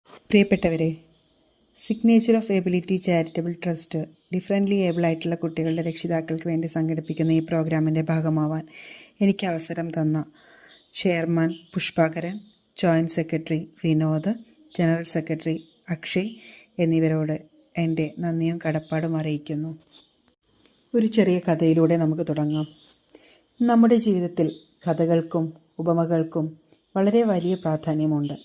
പ്രിയപ്പെട്ടവരെ, signature of ability charitable trust differently able ആയിട്ടുള്ള കുട്ടികളുടെ രക്ഷിതാക്കൾക്ക് വേണ്ടി സംഘടിപ്പിക്കുന്ന ഈ പ്രോഗ്രാമിൻ്റെ ഭാഗമാവാൻ എനിക്ക് അവസരം തന്ന chairman Pushpakaran, joint secretary Vinod, general secretary Akshay എന്നിവരോട് എൻ്റെ നന്ദിയും കടപ്പാടും അറിയിക്കുന്നു. ഒരു ചെറിയ കഥയിലൂടെ നമുക്ക് തുടങ്ങാം. നമ്മുടെ ജീവിതത്തിൽ കഥകൾക്കും ഉപമകൾക്കും വളരെ വലിയ പ്രാധാന്യമുണ്ട്.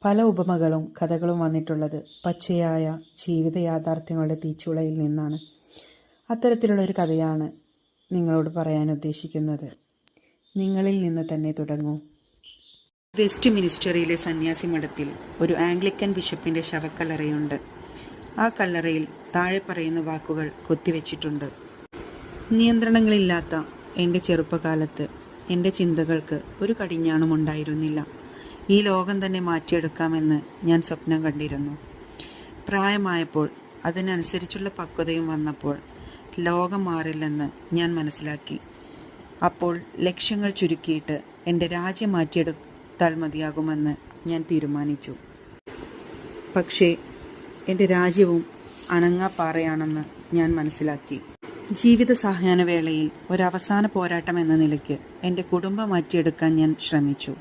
പല ഉപമകളും കഥകളും വന്നിട്ടുള്ളത് പച്ചയായ ജീവിത യാഥാർത്ഥ്യങ്ങളുടെ തീച്ചുളയിൽ നിന്നാണ്. അത്തരത്തിലുള്ളൊരു കഥയാണ് നിങ്ങളോട് പറയാൻ ഉദ്ദേശിക്കുന്നത്. നിങ്ങളിൽ നിന്ന് തന്നെ തുടങ്ങൂ. വെസ്റ്റ് മിനിസ്റ്ററിയിലെ സന്യാസി മഠത്തിൽ ഒരു ആംഗ്ലിക്കൻ ബിഷപ്പിൻ്റെ ശവക്കല്ലറയുണ്ട്. ആ കല്ലറയിൽ താഴെ പറയുന്ന വാക്കുകൾ കൊത്തിവെച്ചിട്ടുണ്ട്. നിയന്ത്രണങ്ങളില്ലാത്ത എൻ്റെ ചെറുപ്പകാലത്ത് എൻ്റെ ചിന്തകൾക്ക് ഒരു കടിഞ്ഞാണും ഉണ്ടായിരുന്നില്ല. ഈ ലോകം തന്നെ മാറ്റിയെടുക്കാമെന്ന് ഞാൻ സ്വപ്നം കണ്ടിരുന്നു. പ്രായമായപ്പോൾ അതിനനുസരിച്ചുള്ള പക്വതയും വന്നപ്പോൾ ലോകം മാറില്ലെന്ന് ഞാൻ മനസ്സിലാക്കി. അപ്പോൾ ലക്ഷ്യങ്ങൾ ചുരുക്കിയിട്ട് എൻ്റെ രാജ്യം മാറ്റിയെടുത്താൽ മതിയാകുമെന്ന് ഞാൻ തീരുമാനിച്ചു. പക്ഷേ എൻ്റെ രാജ്യവും അനങ്ങാപ്പാറയാണെന്ന് ഞാൻ മനസ്സിലാക്കി. ജീവിത സായാഹ്ന വേളയിൽ ഒരവസാന പോരാട്ടം എന്ന നിലയ്ക്ക് എൻ്റെ കുടുംബം മാറ്റിയെടുക്കാൻ ഞാൻ ശ്രമിച്ചു.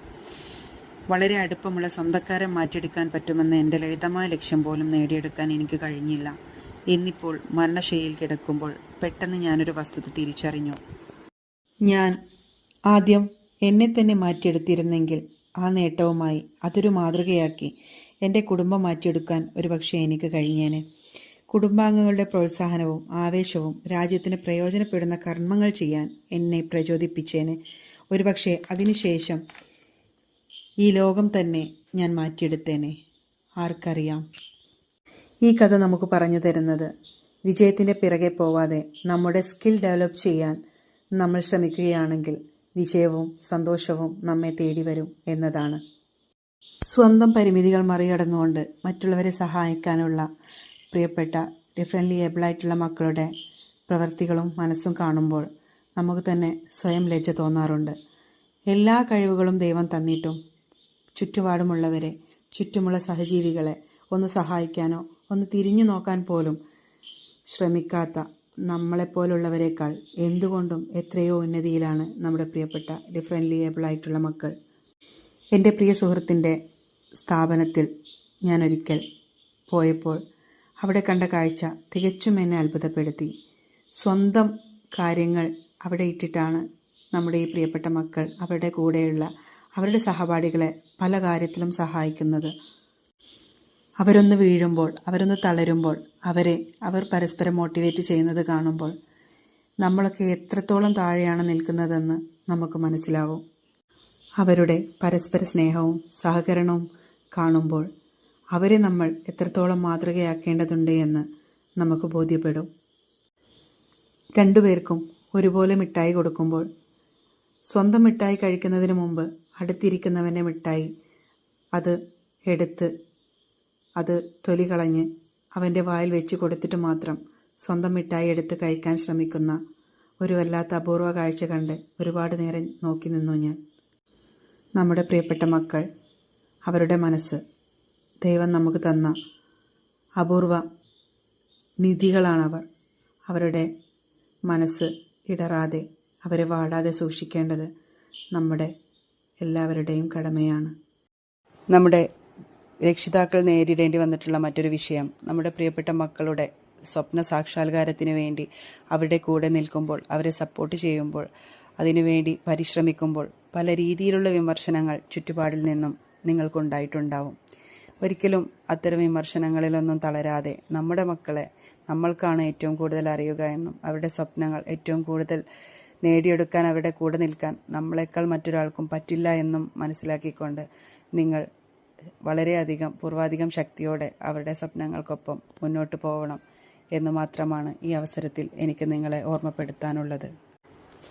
വളരെ അടുപ്പമുള്ള സ്വന്തക്കാരെ മാറ്റിയെടുക്കാൻ പറ്റുമെന്ന എൻ്റെ ലളിതമായ ലക്ഷ്യം പോലും നേടിയെടുക്കാൻ എനിക്ക് കഴിഞ്ഞില്ല. ഇന്നിപ്പോൾ മരണശയ്യയിൽ കിടക്കുമ്പോൾ പെട്ടെന്ന് ഞാനൊരു വസ്തുത തിരിച്ചറിഞ്ഞു. ഞാൻ ആദ്യം എന്നെ തന്നെ മാറ്റിയെടുത്തിരുന്നെങ്കിൽ ആ നേട്ടവുമായി അതൊരു മാതൃകയാക്കി എൻ്റെ കുടുംബം മാറ്റിയെടുക്കാൻ ഒരുപക്ഷെ എനിക്ക് കഴിഞ്ഞേനെ. കുടുംബാംഗങ്ങളുടെ പ്രോത്സാഹനവും ആവേശവും രാജ്യത്തിന് പ്രയോജനപ്പെടുന്ന കർമ്മങ്ങൾ ചെയ്യാൻ എന്നെ പ്രചോദിപ്പിച്ചേനെ. ഒരുപക്ഷെ അതിനുശേഷം ഈ ലോകം തന്നെ ഞാൻ മാറ്റിയെടുത്തേനെ. ആർക്കറിയാം? ഈ കഥ നമുക്ക് പറഞ്ഞു തരുന്നത് വിജയത്തിൻ്റെ പിറകെ പോവാതെ നമ്മുടെ സ്കിൽ ഡെവലപ്പ് ചെയ്യാൻ നമ്മൾ ശ്രമിക്കുകയാണെങ്കിൽ വിജയവും സന്തോഷവും നമ്മെ തേടി വരും എന്നതാണ്. സ്വന്തം പരിമിതികൾ മറികടന്നുകൊണ്ട് മറ്റുള്ളവരെ സഹായിക്കാനുള്ള പ്രിയപ്പെട്ട ഡിഫറൻ്റ്ലി ഏബിളായിട്ടുള്ള മക്കളുടെ പ്രവൃത്തികളും മനസ്സും കാണുമ്പോൾ നമുക്ക് തന്നെ സ്വയം ലജ്ജ തോന്നാറുണ്ട്. എല്ലാ കഴിവുകളും ദൈവം തന്നിട്ടും ചുറ്റുപാടുമുള്ളവരെ, ചുറ്റുമുള്ള സഹജീവികളെ ഒന്ന് സഹായിക്കാനോ ഒന്ന് തിരിഞ്ഞു നോക്കാൻ പോലും ശ്രമിക്കാത്ത നമ്മളെപ്പോലുള്ളവരെക്കാൾ എന്തുകൊണ്ടും എത്രയോ ഉന്നതിയിലാണ് നമ്മുടെ പ്രിയപ്പെട്ട ഡിഫറൻ്റ്ലി ഏബിളായിട്ടുള്ള മക്കൾ. എൻ്റെ പ്രിയ സുഹൃത്തിൻ്റെ സ്ഥാപനത്തിൽ ഞാനൊരിക്കൽ പോയപ്പോൾ അവിടെ കണ്ട കാഴ്ച തികച്ചും എന്നെ അത്ഭുതപ്പെടുത്തി. സ്വന്തം കാര്യങ്ങൾ അവിടെ ഇട്ടിട്ടാണ് നമ്മുടെ ഈ പ്രിയപ്പെട്ട മക്കൾ അവരുടെ കൂടെയുള്ള അവരുടെ സഹപാഠികളെ പല കാര്യത്തിലും സഹായിക്കുന്നത്. അവരൊന്ന് വീഴുമ്പോൾ, അവരൊന്ന് തളരുമ്പോൾ അവർ പരസ്പരം മോട്ടിവേറ്റ് ചെയ്യുന്നത് കാണുമ്പോൾ നമ്മളൊക്കെ എത്രത്തോളം താഴെയാണ് നിൽക്കുന്നതെന്ന് നമുക്ക് മനസ്സിലാവും. അവരുടെ പരസ്പര സ്നേഹവും സഹകരണവും കാണുമ്പോൾ അവരെ നമ്മൾ എത്രത്തോളം മാതൃകയാക്കേണ്ടതുണ്ട് എന്ന് നമുക്ക് ബോധ്യപ്പെടും. രണ്ടുപേർക്കും ഒരുപോലെ മിഠായി കൊടുക്കുമ്പോൾ സ്വന്തം മിഠായി കഴിക്കുന്നതിന് മുമ്പ് അടുത്തിരിക്കുന്നവൻ്റെ മിഠായി അത് എടുത്ത് അത് തൊലി കളഞ്ഞ് അവൻ്റെ വായിൽ വെച്ച് കൊടുത്തിട്ട് മാത്രം സ്വന്തം മിഠായി എടുത്ത് കഴിക്കാൻ ശ്രമിക്കുന്ന ഒരു വല്ലാത്ത അപൂർവ കാഴ്ച കണ്ട് ഒരുപാട് നേരം നോക്കി നിന്നു ഞാൻ. നമ്മുടെ പ്രിയപ്പെട്ട മക്കൾ, അവരുടെ മനസ്സ് ദൈവം നമുക്ക് തന്ന അപൂർവ നിധികളാണവർ. അവരുടെ മനസ്സ് ഇടറാതെ, അവരെ വാടാതെ സൂക്ഷിക്കേണ്ടത് നമ്മുടെ എല്ലാവരുടെയും കടമയാണ്. നമ്മുടെ രക്ഷിതാക്കൾ നേരിടേണ്ടി വന്നിട്ടുള്ള മറ്റൊരു വിഷയം, നമ്മുടെ പ്രിയപ്പെട്ട മക്കളുടെ സ്വപ്ന സാക്ഷാത്കാരത്തിന് വേണ്ടി അവരുടെ കൂടെ നിൽക്കുമ്പോൾ, അവരെ സപ്പോർട്ട് ചെയ്യുമ്പോൾ, അതിനുവേണ്ടി പരിശ്രമിക്കുമ്പോൾ പല രീതിയിലുള്ള വിമർശനങ്ങൾ ചുറ്റുപാടിൽ നിന്നും നിങ്ങൾക്കുണ്ടായിട്ടുണ്ടാവും. ഒരിക്കലും അത്തരം വിമർശനങ്ങളിലൊന്നും തളരാതെ നമ്മുടെ മക്കളെ നമ്മൾക്കാണ് ഏറ്റവും കൂടുതൽ അറിയുക എന്നും അവരുടെ സ്വപ്നങ്ങൾ ഏറ്റവും കൂടുതൽ നേടിയെടുക്കാൻ അവരുടെ കൂടെ നിൽക്കാൻ നമ്മളെക്കാൾ മറ്റൊരാൾക്കും പറ്റില്ല എന്നും മനസ്സിലാക്കിക്കൊണ്ട് നിങ്ങൾ വളരെയധികം പൂർവാധികം ശക്തിയോടെ അവരുടെ സ്വപ്നങ്ങൾക്കൊപ്പം മുന്നോട്ട് പോകണം എന്ന് മാത്രമാണ് ഈ അവസരത്തിൽ എനിക്ക് നിങ്ങളെ ഓർമ്മപ്പെടുത്താനുള്ളത്.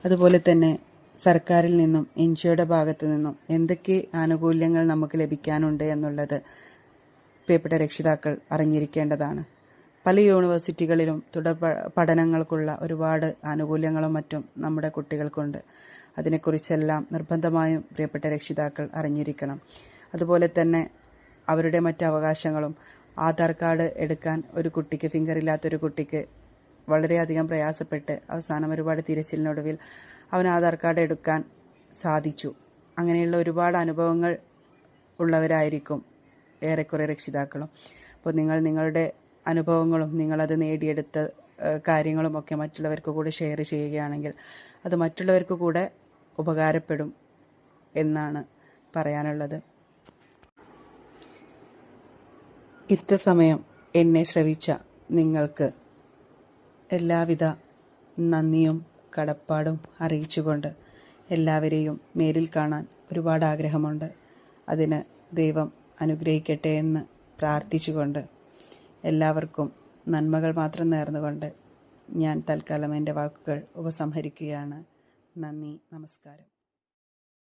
അതുപോലെ തന്നെ സർക്കാരിൽ നിന്നും എൻജിഒയുടെ ഭാഗത്തു നിന്നും എന്തൊക്കെ ആനുകൂല്യങ്ങൾ നമുക്ക് ലഭിക്കാനുണ്ട് എന്നുള്ളത് പ്രിയപ്പെട്ട രക്ഷിതാക്കൾ അറിഞ്ഞിരിക്കേണ്ടതാണ്. പല യൂണിവേഴ്സിറ്റികളിലും തുടർ പഠനങ്ങൾക്കുള്ള ഒരുപാട് ആനുകൂല്യങ്ങളും മറ്റും നമ്മുടെ കുട്ടികൾക്കുണ്ട്. അതിനെക്കുറിച്ചെല്ലാം നിർബന്ധമായും പ്രിയപ്പെട്ട രക്ഷിതാക്കൾ അറിഞ്ഞിരിക്കണം. അതുപോലെ തന്നെ അവരുടെ മറ്റ് അവകാശങ്ങളും. ആധാർ കാർഡ് എടുക്കാൻ ഒരു കുട്ടിക്ക്, ഫിംഗറില്ലാത്തൊരു കുട്ടിക്ക് വളരെയധികം പ്രയാസപ്പെട്ട് അവസാനം ഒരുപാട് തിരച്ചിലിനൊടുവിൽ അവന് ആധാർ കാർഡ് എടുക്കാൻ സാധിച്ചു. അങ്ങനെയുള്ള ഒരുപാട് അനുഭവങ്ങൾ ഉള്ളവരായിരിക്കും ഏറെക്കുറെ രക്ഷിതാക്കളും. അപ്പോൾ നിങ്ങളുടെ അനുഭവങ്ങളും നിങ്ങളത് നേടിയെടുത്ത കാര്യങ്ങളുമൊക്കെ മറ്റുള്ളവർക്ക് കൂടെ ഷെയർ ചെയ്യുകയാണെങ്കിൽ അത് മറ്റുള്ളവർക്ക് കൂടെ ഉപകാരപ്പെടും എന്നാണ് പറയാനുള്ളത്. ഇത്ര സമയം എന്നെ ശ്രവിച്ച നിങ്ങൾക്ക് എല്ലാവിധ നന്ദിയും കടപ്പാടും അറിയിച്ചുകൊണ്ട് എല്ലാവരെയും നേരിൽ കാണാൻ ഒരുപാട് ആഗ്രഹമുണ്ട്. അതിന് ദൈവം അനുഗ്രഹിക്കട്ടെ എന്ന് പ്രാർത്ഥിച്ചുകൊണ്ട് എല്ലാവർക്കും നന്മകൾ മാത്രം നേർന്നുകൊണ്ട് ഞാൻ തൽക്കാലം എൻ്റെ വാക്കുകൾ ഉപസംഹരിക്കുകയാണ്. നന്ദി, നമസ്കാരം.